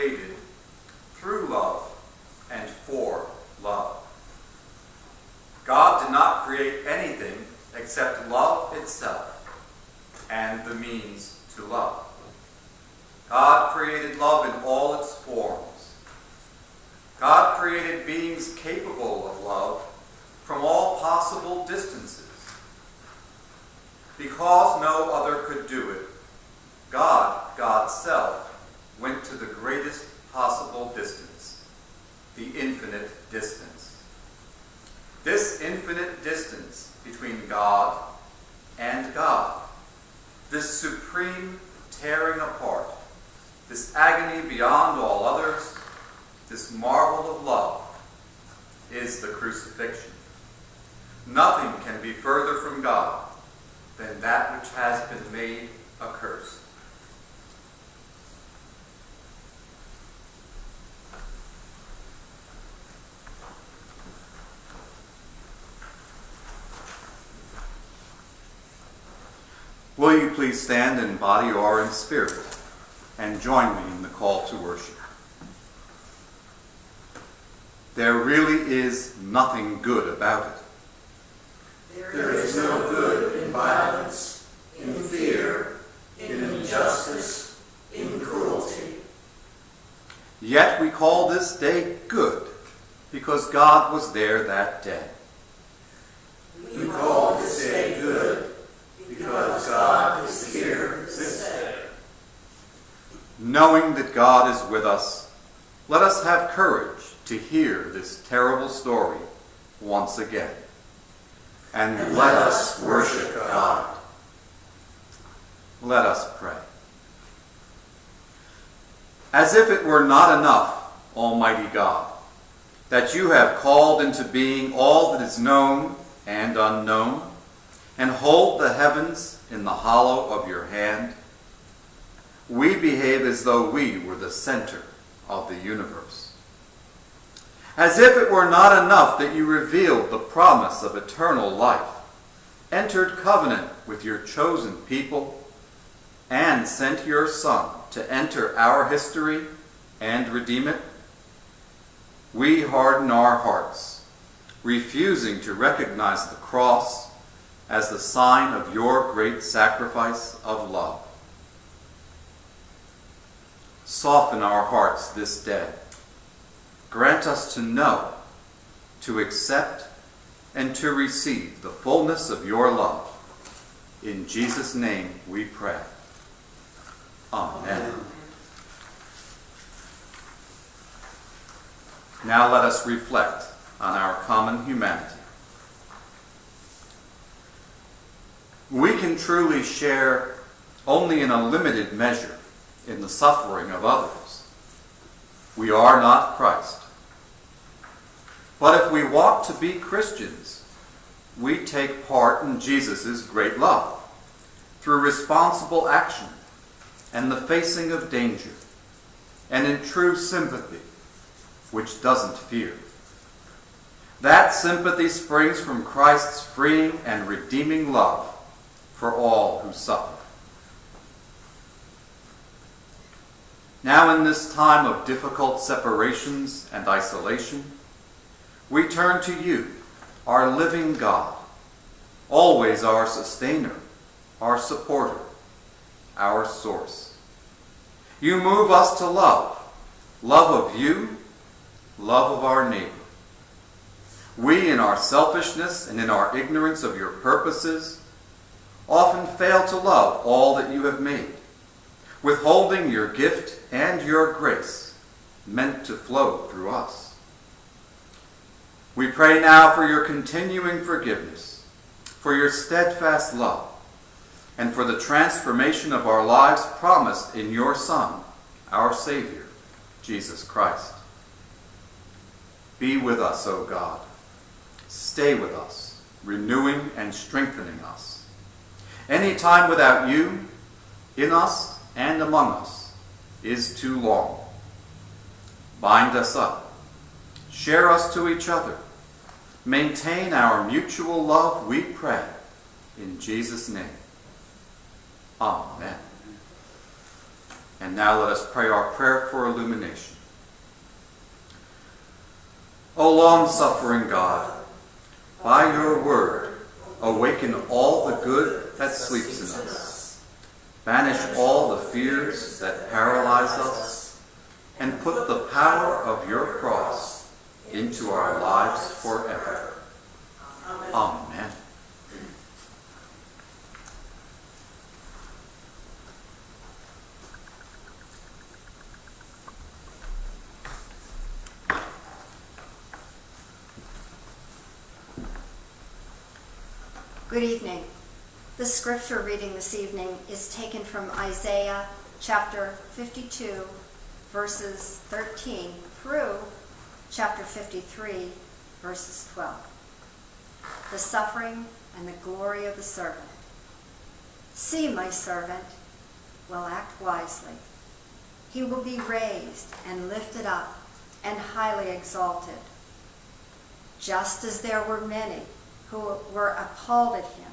created through love and for love. God did not create anything except love itself and the means to love. God created love in all its forms. God created beings capable of love from all possible distances. Because no other could do it, God, God's self, went to the greatest possible distance, the infinite distance. This infinite distance between God and God, this supreme tearing apart, this agony beyond all others, this marvel of love, is the crucifixion. Nothing can be further from God than that which has been made accursed. Will you please stand in body or in spirit and join me in the call to worship? There really is nothing good about it. There is no good in violence, in fear, in injustice, in cruelty. Yet we call this day good because God was there that day. We call this day good because God is here this day. Knowing that God is with us, let us have courage to hear this terrible story once again. And let us worship God. Let us pray. As if it were not enough, Almighty God, that you have called into being all that is known and unknown, and hold the heavens in the hollow of your hand, we behave as though we were the center of the universe. As if it were not enough that you revealed the promise of eternal life, entered covenant with your chosen people, and sent your Son to enter our history and redeem it, we harden our hearts, refusing to recognize the cross as the sign of your great sacrifice of love. Soften our hearts this day. Grant us to know, to accept, and to receive the fullness of your love. In Jesus' name we pray. Amen. Now let us reflect on our common humanity. We can truly share only in a limited measure in the suffering of others. We are not Christ. But if we want to be Christians, we take part in Jesus' great love through responsible action and the facing of danger, and in true sympathy, which doesn't fear. That sympathy springs from Christ's freeing and redeeming love for all who suffer. Now in this time of difficult separations and isolation, we turn to you, our living God, always our sustainer, our supporter, our source. You move us to love of you, love of our neighbor. We, in our selfishness and in our ignorance of your purposes, often fail to love all that you have made, withholding your gift and your grace meant to flow through us. We pray now for your continuing forgiveness, for your steadfast love, and for the transformation of our lives promised in your Son, our Savior, Jesus Christ. Be with us, O God. Stay with us, renewing and strengthening us. Any time without you, in us and among us, is too long. Bind us up. Share us to each other. Maintain our mutual love, we pray, in Jesus' name. Amen. And And now let us pray our prayer for illumination. O long-suffering God, by your word, awaken all the good that sleeps in us. Banish all the fears that paralyze us, and put the power of your cross into our lives forever. Amen. Good evening. The scripture reading this evening is taken from Isaiah chapter 52, verses 13 through chapter 53, verses 12. The suffering and the glory of the servant. See, my servant will act wisely. He will be raised and lifted up and highly exalted. Just as there were many who were appalled at him,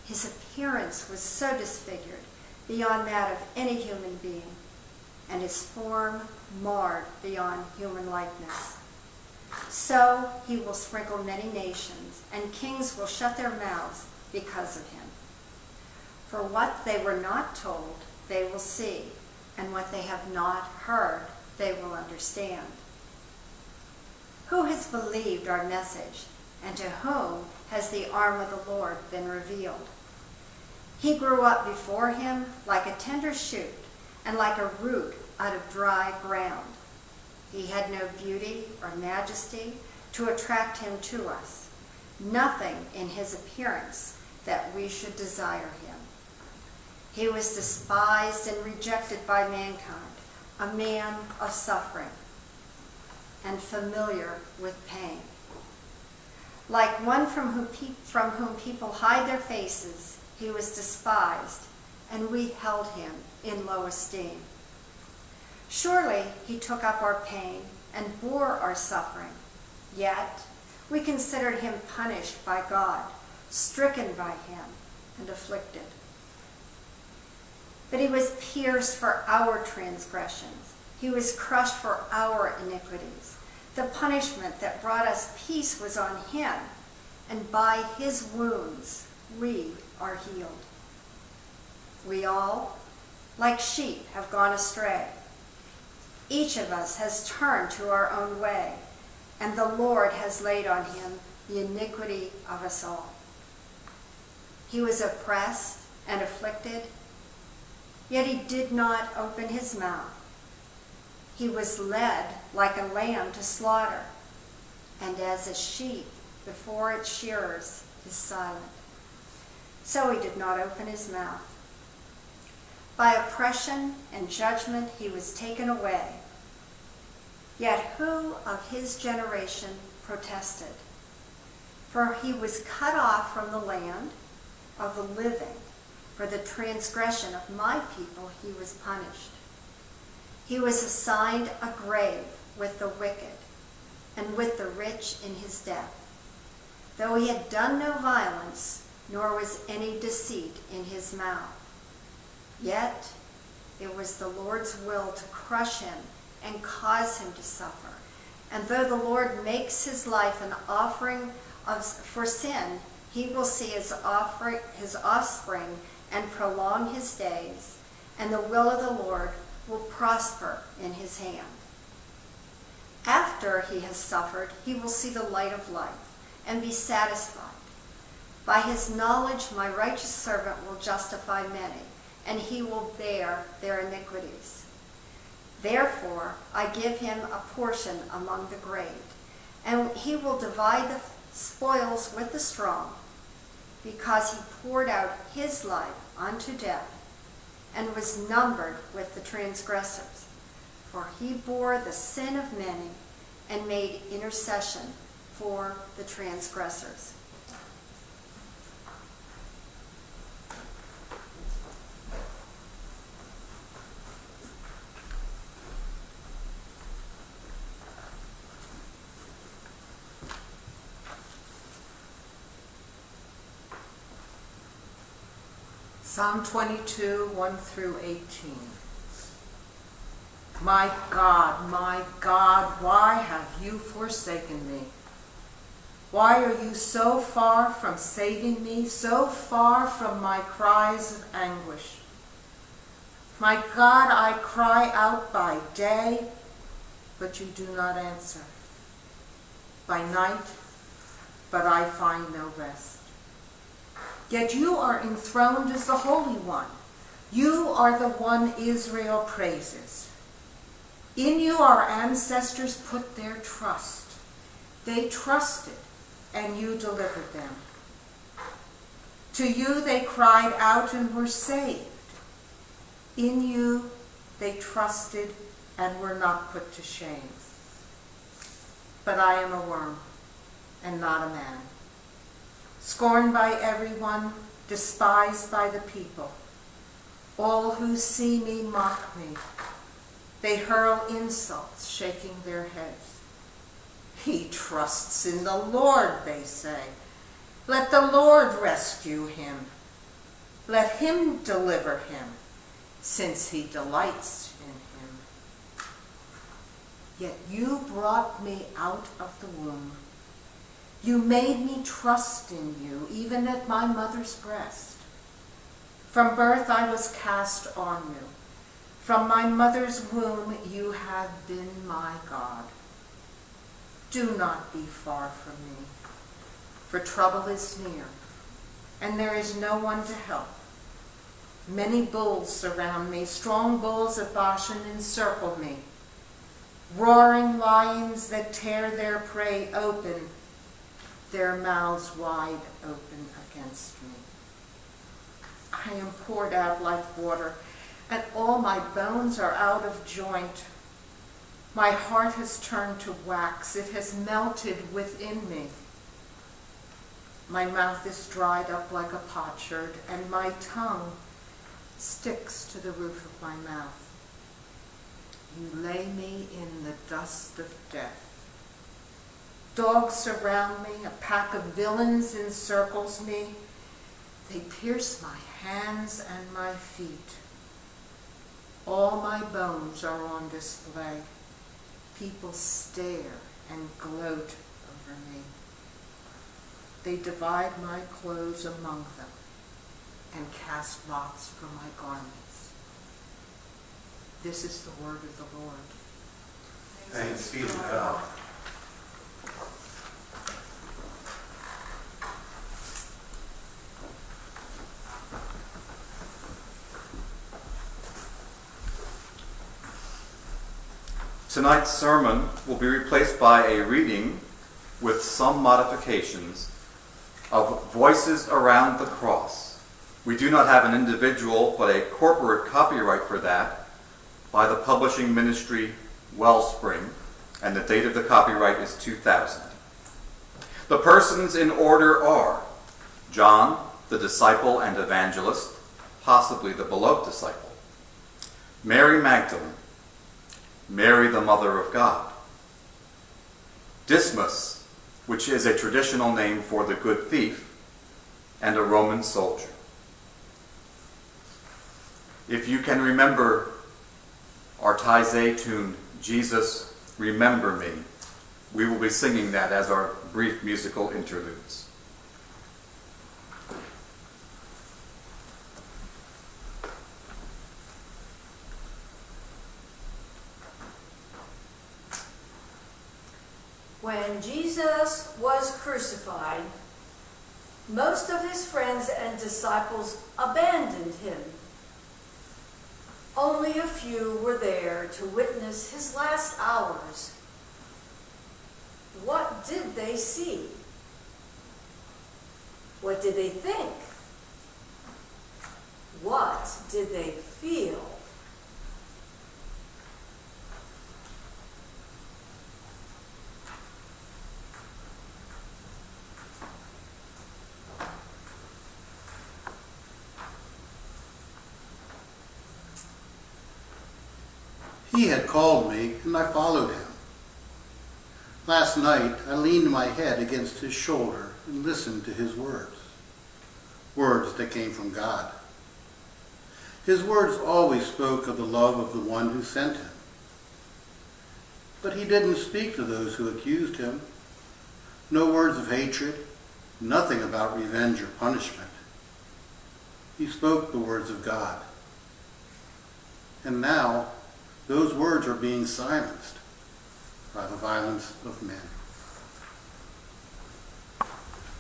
his appearance was so disfigured beyond that of any human being, and his form marred beyond human likeness. So he will sprinkle many nations, and kings will shut their mouths because of him. For what they were not told, they will see, and what they have not heard, they will understand. Who has believed our message, and to whom has the arm of the Lord been revealed? He grew up before him like a tender shoot, and like a root out of dry ground. He had no beauty or majesty to attract him to us, nothing in his appearance that we should desire him. He was despised and rejected by mankind, a man of suffering and familiar with pain. Like one from whom people hide their faces, he was despised, and we held him in low esteem. Surely he took up our pain and bore our suffering, yet we considered him punished by God, stricken by him, and afflicted. But he was pierced for our transgressions. He was crushed for our iniquities. The punishment that brought us peace was on him, and by his wounds we are healed. We all, like sheep, have gone astray. Each of us has turned to our own way, and the Lord has laid on him the iniquity of us all. He was oppressed and afflicted, yet he did not open his mouth. He was led like a lamb to slaughter, and as a sheep before its shearers is silent, so he did not open his mouth. By oppression and judgment he was taken away. Yet who of his generation protested? For he was cut off from the land of the living. For the transgression of my people he was punished. He was assigned a grave with the wicked, and with the rich in his death. Though he had done no violence, nor was any deceit in his mouth. Yet it was the Lord's will to crush him and cause him to suffer. And though the Lord makes his life an offering for sin, he will see his offspring and prolong his days, and the will of the Lord will prosper in his hand. After he has suffered, he will see the light of life and be satisfied. By his knowledge, my righteous servant will justify many, and he will bear their iniquities. Therefore, I give him a portion among the great, and he will divide the spoils with the strong, because he poured out his life unto death, and was numbered with the transgressors. For he bore the sin of many, and made intercession for the transgressors. Psalm 22, 1 through 18. my God, why have you forsaken me? Why are you so far from saving me, so far from my cries of anguish? My God, I cry out by day, but you do not answer. By night, but I find no rest. Yet you are enthroned as the Holy One. You are the one Israel praises. In you our ancestors put their trust. They trusted, and you delivered them. To you they cried out and were saved. In you they trusted and were not put to shame. But I am a worm and not a man, scorned by everyone, despised by the people. All who see me mock me. They hurl insults, shaking their heads. He trusts in the Lord, they say. Let the Lord rescue him. Let him deliver him, since he delights in him. Yet you brought me out of the womb. You made me trust in you, even at my mother's breast. From birth I was cast on you. From my mother's womb you have been my God. Do not be far from me, for trouble is near, and there is no one to help. Many bulls surround me, strong bulls of Bashan encircle me, roaring lions that tear their prey open, their mouths wide open against me. I am poured out like water, and all my bones are out of joint. My heart has turned to wax. It has melted within me. My mouth is dried up like a potsherd, and my tongue sticks to the roof of my mouth. You lay me in the dust of death. Dogs surround me. A pack of villains encircles me. They pierce my hands and my feet. All my bones are on display. People stare and gloat over me. They divide my clothes among them and cast lots for my garments. This is the word of the Lord. Thanks be to God. Tonight's sermon will be replaced by a reading with some modifications of Voices Around the Cross. We do not have an individual but a corporate copyright for that by the publishing ministry Wellspring, and the date of the copyright is 2000. The persons in order are John, the disciple and evangelist, possibly the beloved disciple, Mary Magdalene, Mary, the Mother of God, Dismas, which is a traditional name for the good thief, and a Roman soldier. If you can remember our Taizé tune, Jesus, Remember Me, we will be singing that as our brief musical interludes. When Jesus was crucified, most of his friends and disciples abandoned him. Only a few were there to witness his last hours. What did they see? What did they think? What did they feel? He had called me, and I followed him. Last night, I leaned my head against his shoulder and listened to his words. Words that came from God. His words always spoke of the love of the one who sent him, But he didn't speak to those who accused him. No words of hatred, nothing about revenge or punishment. He spoke the words of God. And now, those words are being silenced by the violence of men.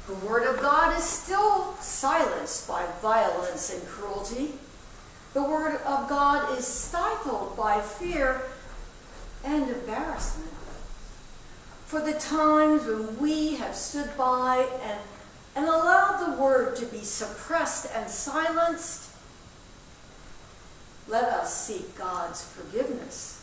The word of God is still silenced by violence and cruelty. The word of God is stifled by fear and embarrassment. For the times when we have stood by and allowed the word to be suppressed and silenced, let us seek God's forgiveness.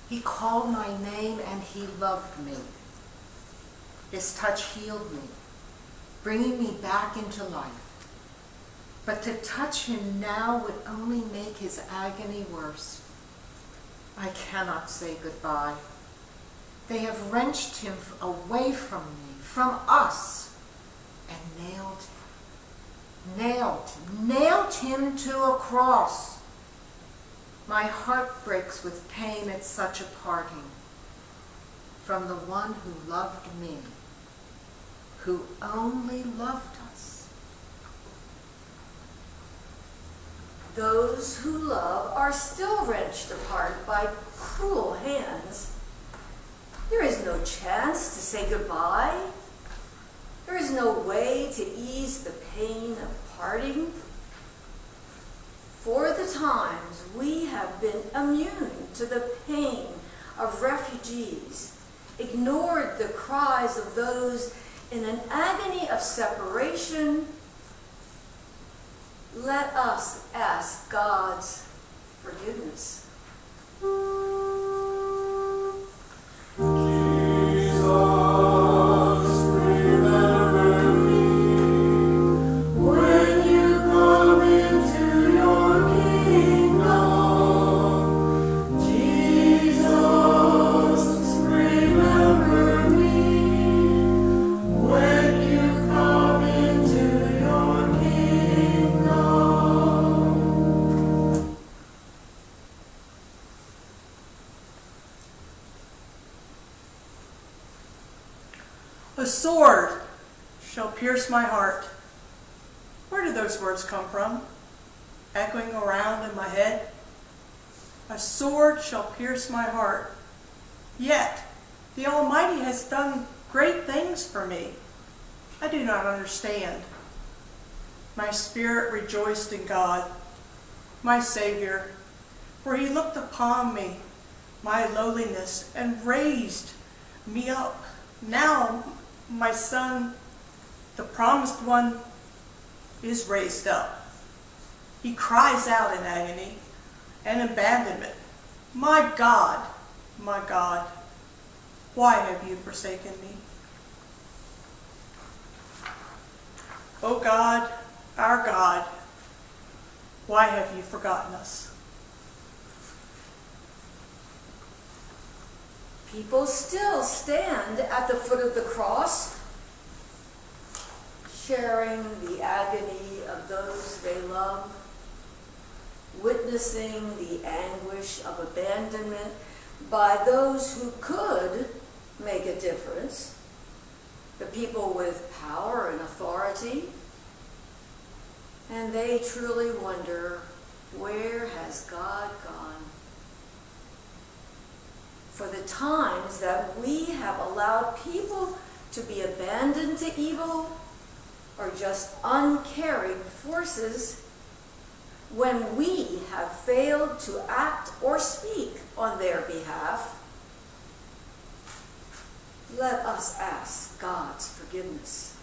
He called my name and he loved me. His touch healed me, bringing me back into life. But to touch him now would only make his agony worse. I cannot say goodbye. They have wrenched him away from me, from us, and nailed him to a cross. My heart breaks with pain at such a parting from the one who loved me, who only loved us. Those who love are still wrenched apart by cruel hands. There is no chance to say goodbye. There is no way to ease the pain of parting. For the times we have been immune to the pain of refugees, ignored the cries of those in an agony of separation, let us ask God's forgiveness. A sword shall pierce my heart. Where do those words come from? Echoing around in my head. A sword shall pierce my heart. Yet, the Almighty has done great things for me. I do not understand. My spirit rejoiced in God, my Savior, for he looked upon me, my lowliness, and raised me up. Now, my son, the promised one, is raised up. He cries out in agony and abandonment, my God, why have you forsaken me? O God, our God, why have you forgotten us? People still stand at the foot of the cross, sharing the agony of those they love, witnessing the anguish of abandonment by those who could make a difference, the people with power and authority, and they truly wonder, where has God gone? For the times that we have allowed people to be abandoned to evil, are just uncaring forces when we have failed to act or speak on their behalf. Let us ask God's forgiveness.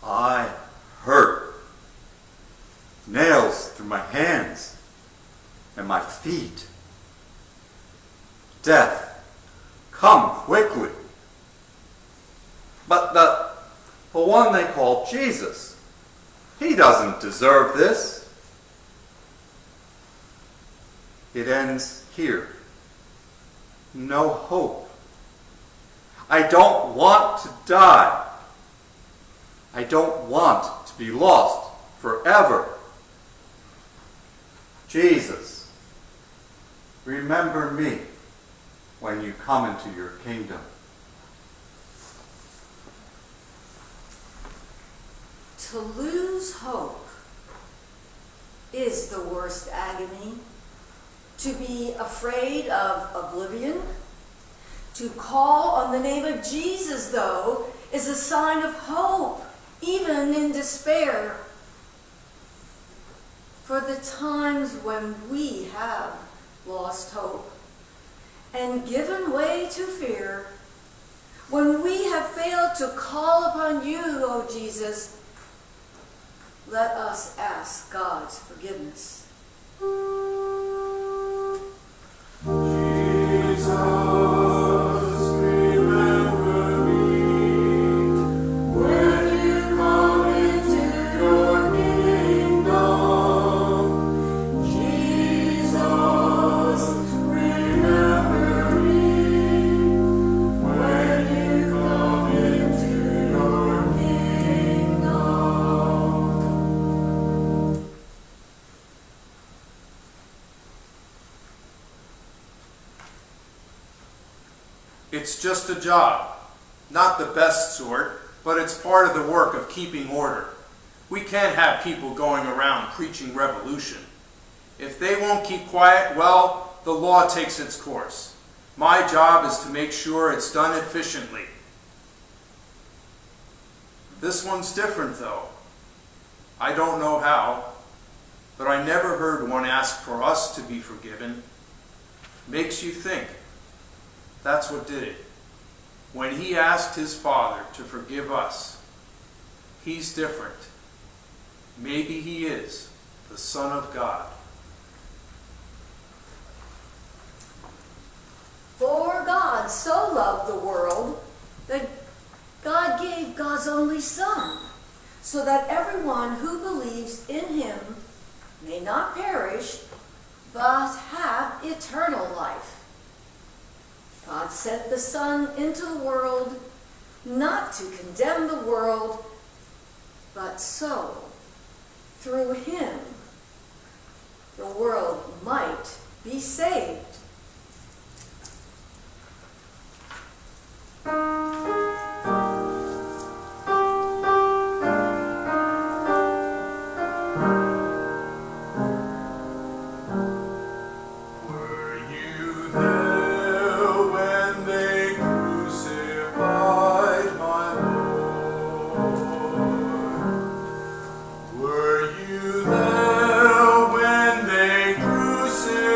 I hurt. Nails through my hands and my feet. Death, come quickly. But the one they call Jesus, he doesn't deserve this. It ends here. No hope. I don't want to die. I don't want to be lost forever. Jesus, remember me when you come into your kingdom. To lose hope is the worst agony. To be afraid of oblivion. To call on the name of Jesus, though, is a sign of hope, even in despair. For the times when we have lost hope and given way to fear, when we have failed to call upon you, O Jesus, let us ask God's forgiveness. It's just a job. Not the best sort, but it's part of the work of keeping order. We can't have people going around preaching revolution. If they won't keep quiet, well, the law takes its course. My job is to make sure it's done efficiently. This one's different, though. I don't know how, but I never heard one ask for us to be forgiven. Makes you think. That's what did it. When he asked his Father to forgive us, he's different. Maybe he is the Son of God. For God so loved the world that God gave God's only Son, so that everyone who believes in him may not perish, but have eternal life. God sent the Son into the world, not to condemn the world, but so, through him, the world might be saved. Were you there when they crucified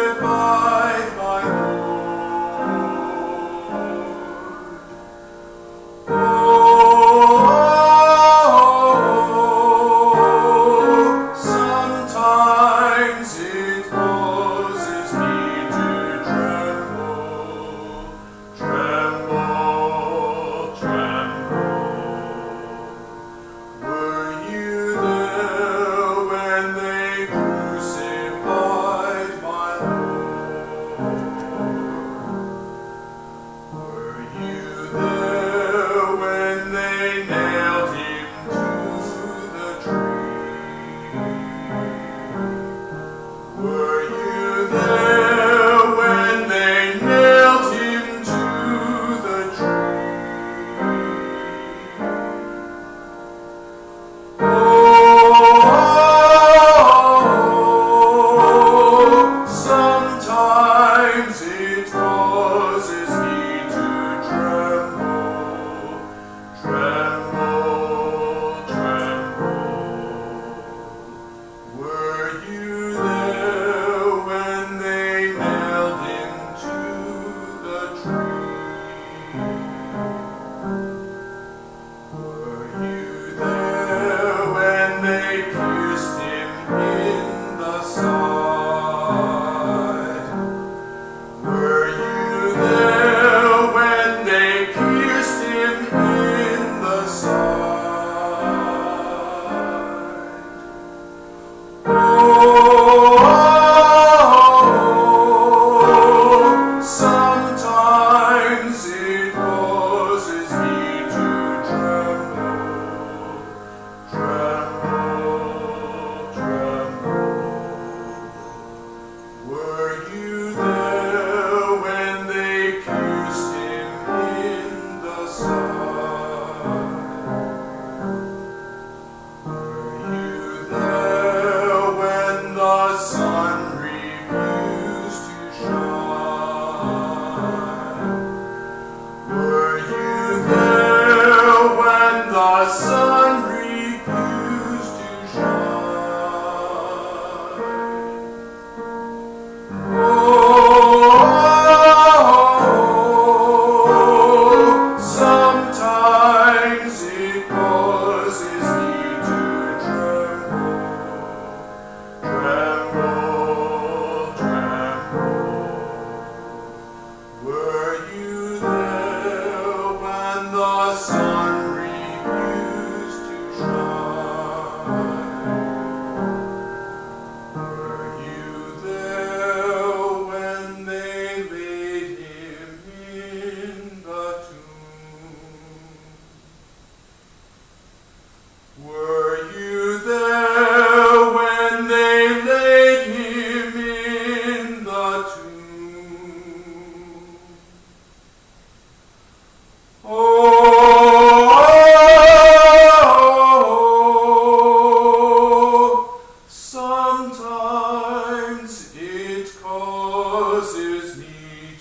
sometimes it causes me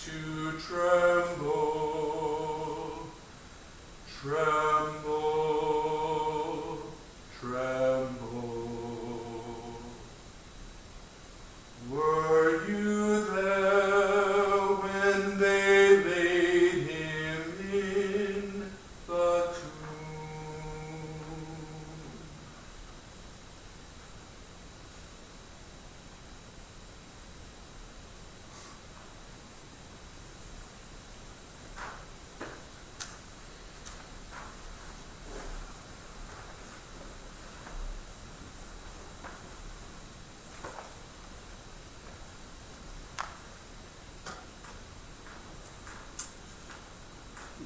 to tremble, tremble, tremble. Were you there when they laid him in the tomb?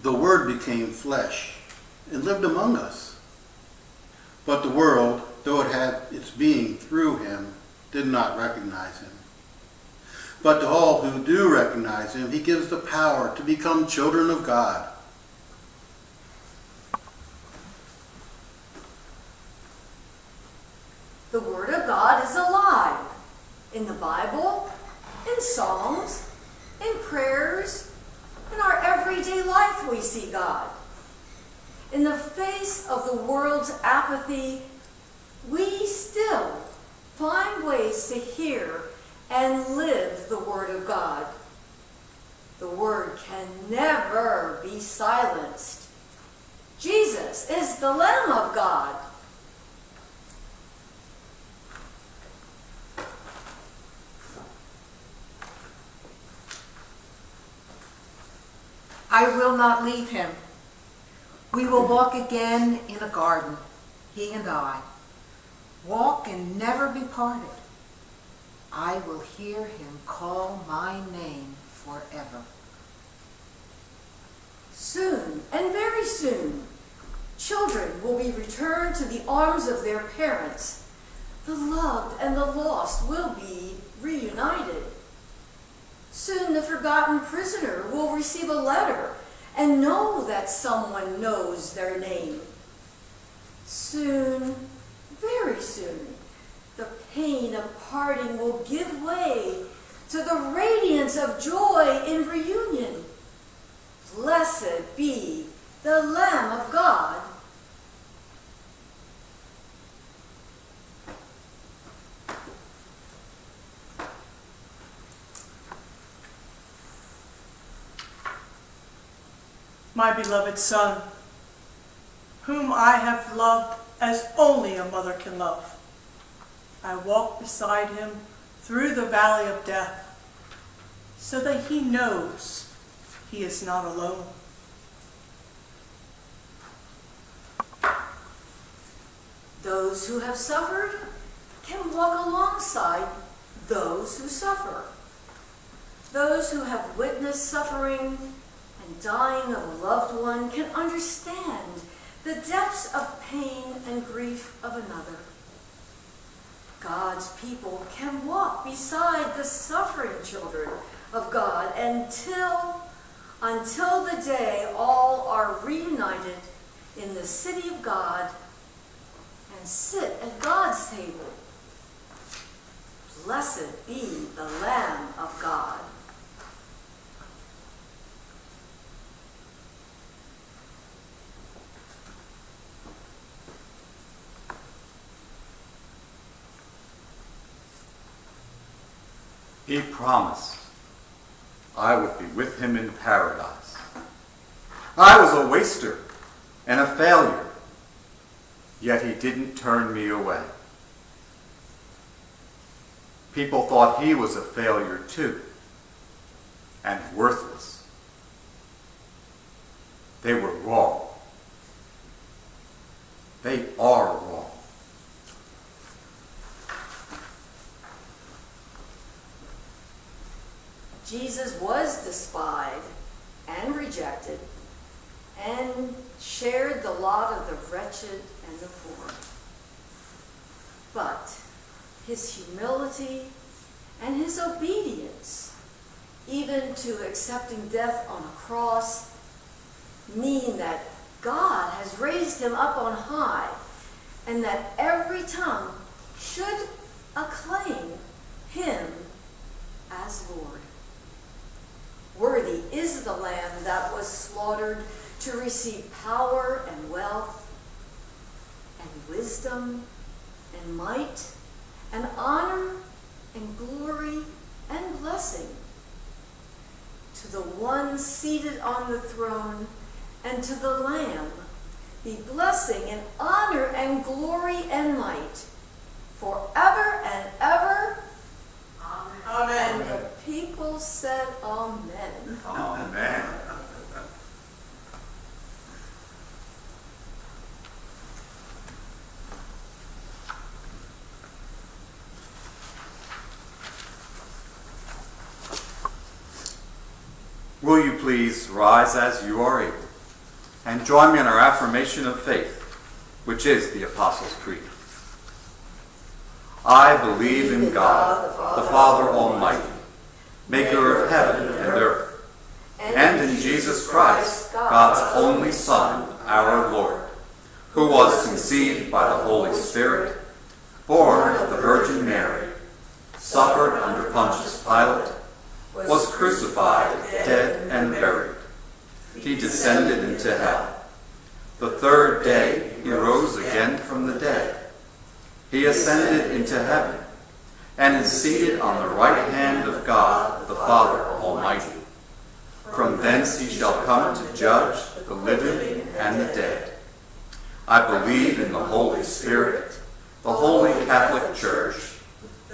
The Word became flesh and lived among us. But the world, though it had its being through him, did not recognize him. But to all who do recognize him, he gives the power to become children of God. The Word of God is alive in the Bible, in songs, in prayers. In our everyday life we see God. In the face of the world's apathy, we still find ways to hear and live the Word of God. The Word can never be silenced. Jesus is the Lamb of God. I will not leave him. We will walk again in a garden, he and I. Walk and never be parted. I will hear him call my name forever. Soon, and very soon, children will be returned to the arms of their parents. The loved and the lost will be reunited. Soon the forgotten prisoner will receive a letter and know that someone knows their name. Soon, very soon, the pain of parting will give way to the radiance of joy in reunion. Blessed be the Lamb of God. My beloved Son, whom I have loved as only a mother can love. I walk beside him through the valley of death, so that he knows he is not alone. Those who have suffered can walk alongside those who suffer. Those who have witnessed suffering and dying of a loved one can understand the depths of pain and grief of another. God's people can walk beside the suffering children of God until the day all are reunited in the city of God and sit at God's table. Blessed be the Lamb of God. He promised I would be with him in paradise. I was a waster and a failure, yet he didn't turn me away. People thought he was a failure too, and worthless. They were wrong. They are wrong. Jesus was despised and rejected and shared the lot of the wretched and the poor. But his humility and his obedience, even to accepting death on a cross, mean that God has raised him up on high, and that every tongue should the Lamb that was slaughtered to receive power and wealth and wisdom and might and honor and glory and blessing. To the one seated on the throne and to the Lamb be blessing and honor and glory and might forever and ever. Amen. And the people said amen. Amen. Will you please rise as you are able and join me in our affirmation of faith, which is the Apostles' Creed. I believe in God, the Father Almighty, maker of heaven and earth, and in Jesus Christ, God's only Son, our Lord, who was conceived by the Holy Spirit, born of the Virgin Mary, suffered under Pontius Pilate, was crucified, dead, and buried. He descended into hell. The third day he rose again from the dead. He ascended into heaven and is seated on the right hand of God, the Father Almighty. From thence he shall come to judge the living and the dead. I believe in the Holy Spirit, the Holy Catholic Church,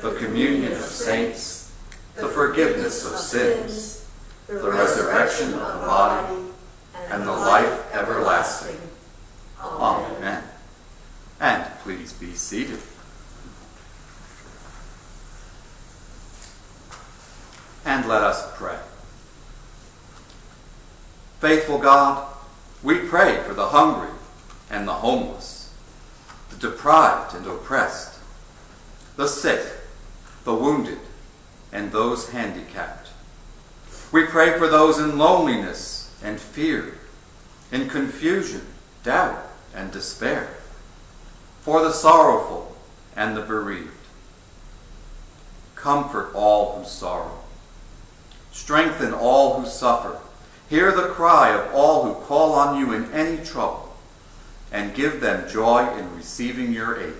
the communion of saints, the forgiveness of sins, the resurrection of the body, and the life everlasting. Amen. And please be seated. And let us pray. Faithful God, we pray for the hungry and the homeless, the deprived and oppressed, the sick, the wounded, and those handicapped. We pray for those in loneliness and fear, in confusion, doubt, and despair, for the sorrowful and the bereaved. Comfort all who sorrow. Strengthen all who suffer. Hear the cry of all who call on you in any trouble, and give them joy in receiving your aid.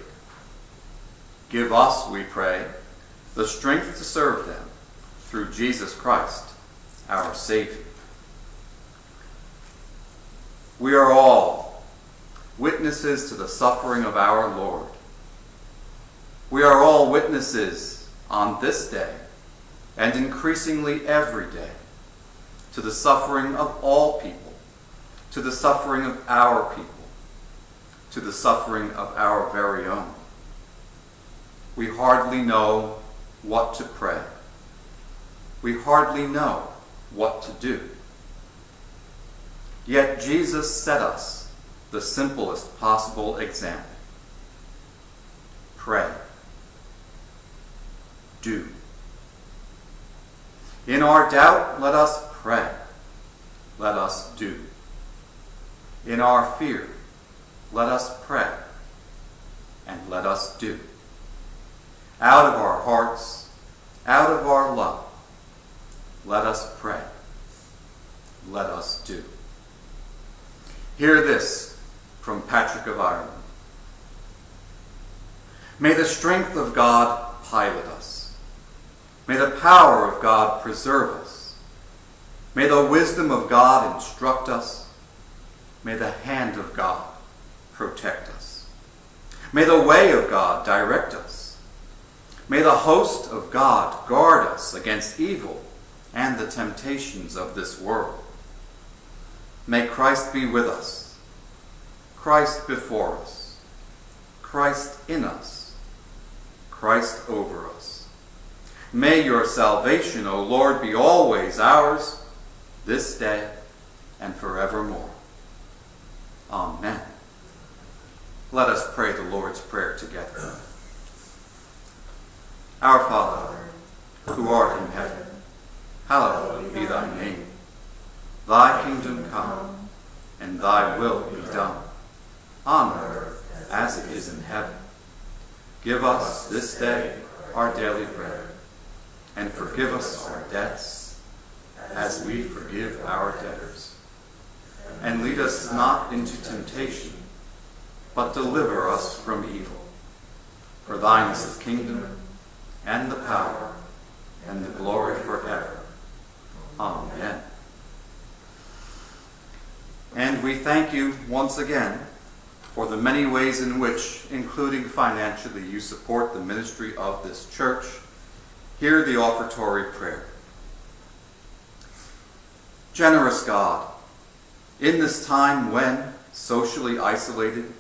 Give us, we pray, the strength to serve them through Jesus Christ, our Savior. We are all witnesses to the suffering of our Lord. We are all witnesses on this day, and increasingly every day, to the suffering of all people, to the suffering of our people, to the suffering of our very own. We hardly know what to pray. We hardly know what to do. Yet Jesus set us the simplest possible example. Pray. Do. In our doubt, let us pray. Let us do. In our fear, let us pray. And let us do. Out of our hearts, out of our love, let us pray. Let us do. Hear this from Patrick of Ireland. May the strength of God pilot us. May the power of God preserve us. May the wisdom of God instruct us. May the hand of God protect us. May the way of God direct us. May the host of God guard us against evil and the temptations of this world. May Christ be with us, Christ before us, Christ in us, Christ over us. May your salvation, O Lord, be always ours, this day and forevermore. Amen. Let us pray the Lord's Prayer together. Our Father, who art in heaven, hallowed be thy name. Thy kingdom come, and thy will be done, on earth as it is in heaven. Give us this day our daily bread, and forgive us our debts, as we forgive our debtors. And lead us not into temptation, but deliver us from evil. For thine is the kingdom, and the power, and the glory forever. Amen. And we thank you once again for the many ways in which, including financially, you support the ministry of this church. Hear the offertory prayer. Generous God, in this time when, socially isolated,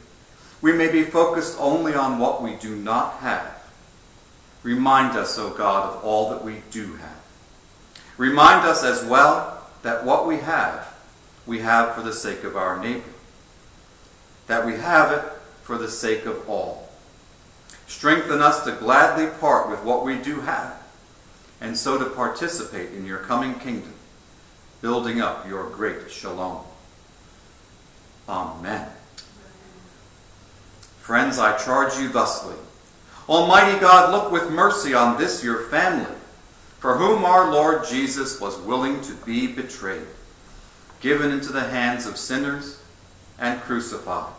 we may be focused only on what we do not have, remind us, O God, of all that we do have. Remind us as well that what we have for the sake of our neighbor, that we have it for the sake of all. Strengthen us to gladly part with what we do have, and so to participate in your coming kingdom, building up your great shalom. Amen. Friends, I charge you thusly. Almighty God, look with mercy on this your family, for whom our Lord Jesus was willing to be betrayed, given into the hands of sinners, and crucified.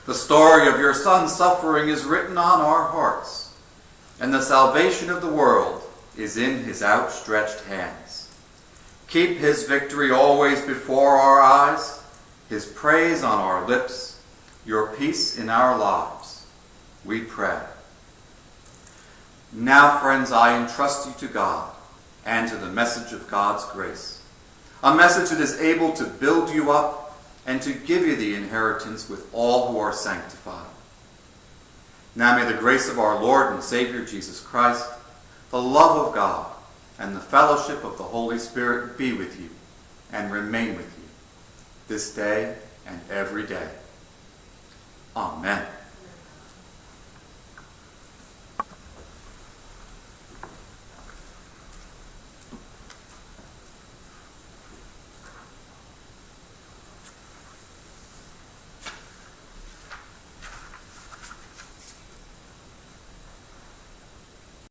The story of your Son's suffering is written on our hearts, and the salvation of the world is in his outstretched hands. Keep his victory always before our eyes, his praise on our lips, your peace in our lives, we pray. Now, friends, I entrust you to God and to the message of God's grace, a message that is able to build you up and to give you the inheritance with all who are sanctified. Now may the grace of our Lord and Savior Jesus Christ, the love of God, and the fellowship of the Holy Spirit be with you and remain with you this day and every day. Amen.